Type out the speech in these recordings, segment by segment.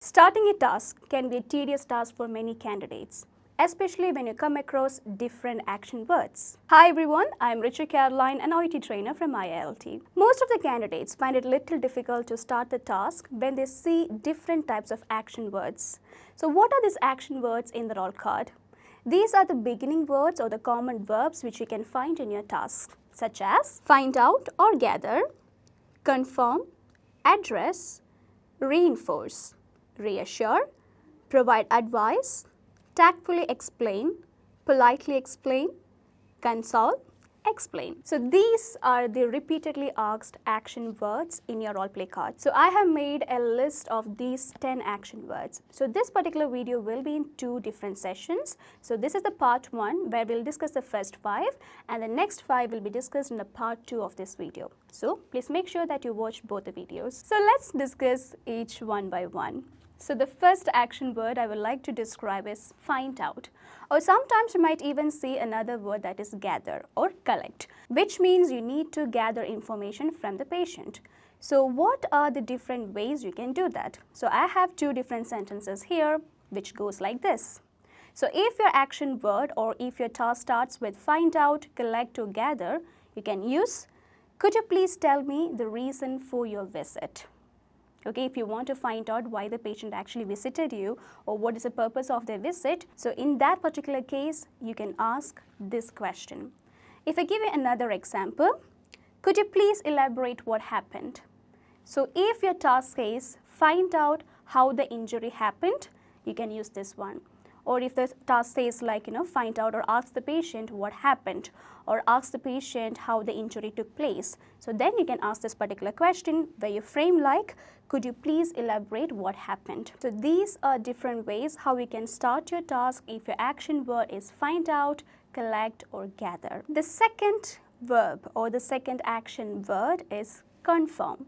Starting a task can be a tedious task for many candidates, especially when you come across different action words. Hi everyone, I'm Richard Caroline, an OET trainer from IILT. Most of the candidates find it little difficult to start the task when they see different types of action words. So what are these action words in the roll card? These are the beginning words or the common verbs which you can find in your task, such as find out or gather, confirm, address, reinforce, reassure, provide advice, tactfully explain, politely explain, console, explain. So these are the repeatedly asked action words in your role play card. So I have made a list of these 10 action words. So this particular video will be in 2 different sessions. So this is the part 1 where we'll discuss the first 5 and the next 5 will be discussed in the part 2 of this video. So please make sure that you watch both the videos. So let's discuss each one by one. So the first action word I would like to describe is find out, or sometimes you might even see another word that is gather or collect, which means you need to gather information from the patient. So what are the different ways you can do that? So I have 2 different sentences here which goes like this. So if your action word or if your task starts with find out, collect or gather, you can use, could you please tell me the reason for your visit? Okay, if you want to find out why the patient actually visited you or what is the purpose of their visit, so in that particular case, you can ask this question. If I give you another example, could you please elaborate what happened? So if your task is find out how the injury happened, you can use this one. Or if the task says like, find out or ask the patient what happened or ask the patient how the injury took place. So then you can ask this particular question where you frame like, could you please elaborate what happened? So these are different ways how you can start your task if your action word is find out, collect or gather. The second verb or the second action word is confirm.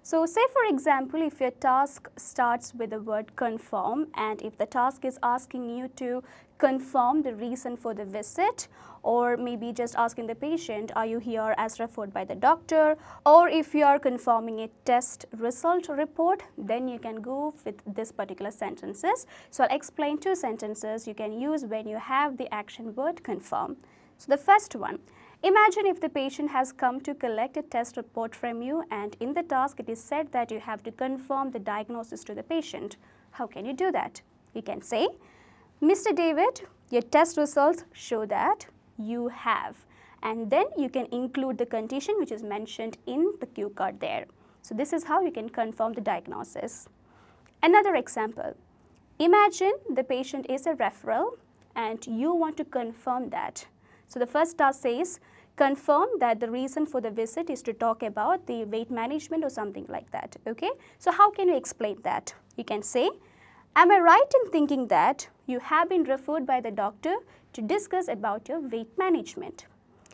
So say for example, if your task starts with the word confirm and if the task is asking you to confirm the reason for the visit or maybe just asking the patient, are you here as referred by the doctor? Or if you are confirming a test result report, then you can go with this particular sentences. So I'll explain 2 sentences you can use when you have the action word confirm. So the first one. Imagine if the patient has come to collect a test report from you and in the task it is said that you have to confirm the diagnosis to the patient. How can you do that? You can say, Mr. David, your test results show that you have. And then you can include the condition which is mentioned in the cue card there. So this is how you can confirm the diagnosis. Another example. Imagine the patient is a referral and you want to confirm that. So the first task says, confirm that the reason for the visit is to talk about the weight management or something like that. Okay, so how can you explain that? You can say, am I right in thinking that you have been referred by the doctor to discuss about your weight management?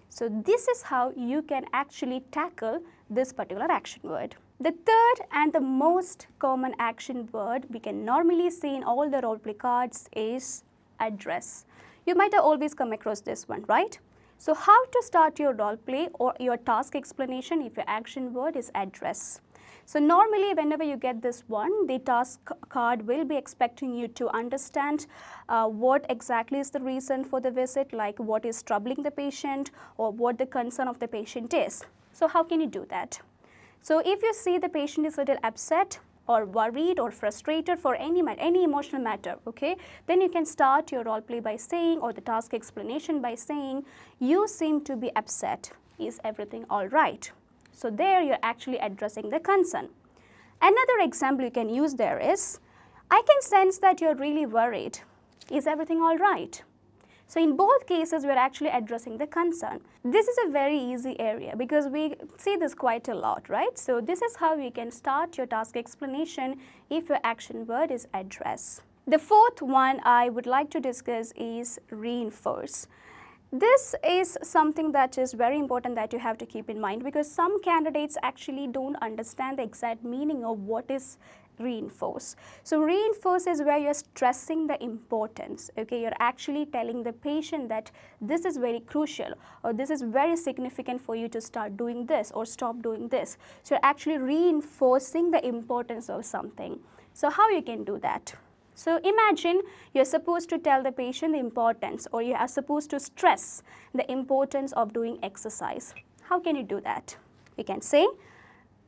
So this is how you can actually tackle this particular action word. The third and the most common action word we can normally see in all the role play cards is address. You might have always come across this one, right? So how to start your role play or your task explanation if your action word is address? So normally whenever you get this one, the task card will be expecting you to understand what exactly is the reason for the visit, like what is troubling the patient or what the concern of the patient is. So how can you do that? So if you see the patient is a little upset or worried or frustrated for any emotional matter, okay, then you can start your role play by saying, or the task explanation by saying, you seem to be upset. Is everything all right? So there you're actually addressing the concern. Another example you can use there is, I can sense that you're really worried. Is everything all right? So in both cases, we're actually addressing the concern. This is a very easy area because we see this quite a lot, right? So this is how you can start your task explanation if your action word is address. The fourth one I would like to discuss is reinforce. This is something that is very important that you have to keep in mind because some candidates actually don't understand the exact meaning of what is reinforce. So reinforce is where you're stressing the importance, okay? You're actually telling the patient that this is very crucial or this is very significant for you to start doing this or stop doing this. So you're actually reinforcing the importance of something. So how you can do that? So imagine you're supposed to tell the patient the importance, or you are supposed to stress the importance of doing exercise. How can you do that? You can say,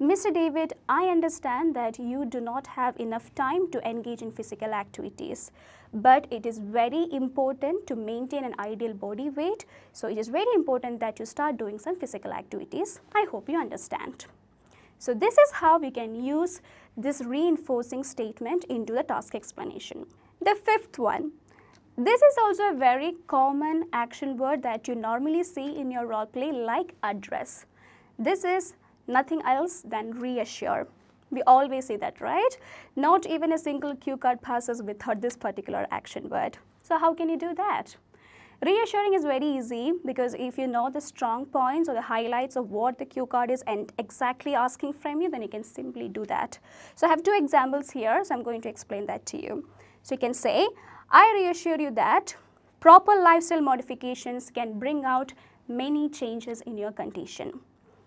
Mr. David, I understand that you do not have enough time to engage in physical activities, but it is very important to maintain an ideal body weight. So it is very important that you start doing some physical activities. I hope you understand. So this is how we can use this reinforcing statement into the task explanation. The fifth one. This is also a very common action word that you normally see in your role play, like address. This is nothing else than reassure. We always say that, right? Not even a single cue card passes without this particular action word. So how can you do that? Reassuring is very easy, because if you know the strong points or the highlights of what the cue card is and exactly asking from you, then you can simply do that. So I have two examples here, so I'm going to explain that to you. So you can say, I reassure you that proper lifestyle modifications can bring out many changes in your condition.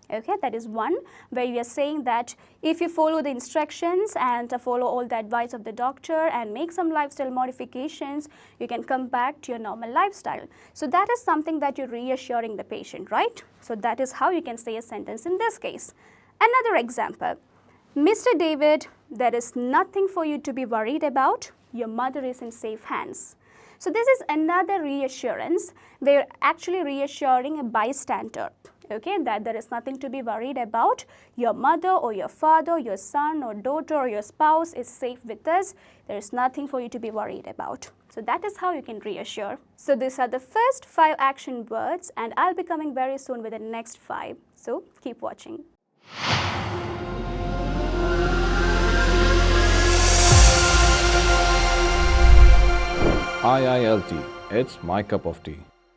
Okay, that is one where you are saying that if you follow the instructions and follow all the advice of the doctor and make some lifestyle modifications, you can come back to your normal lifestyle. So that is something that you're reassuring the patient, right? So that is how you can say a sentence in this case. Another example, Mr. David, there is nothing for you to be worried about. Your mother is in safe hands. So this is another reassurance. They're actually reassuring a bystander. Okay, that there is nothing to be worried about. Your mother or your father, your son or daughter or your spouse is safe with us. There is nothing for you to be worried about. So that is how you can reassure. So these are the first 5 action words, and I'll be coming very soon with the next 5. So keep watching. IILT, it's my cup of tea.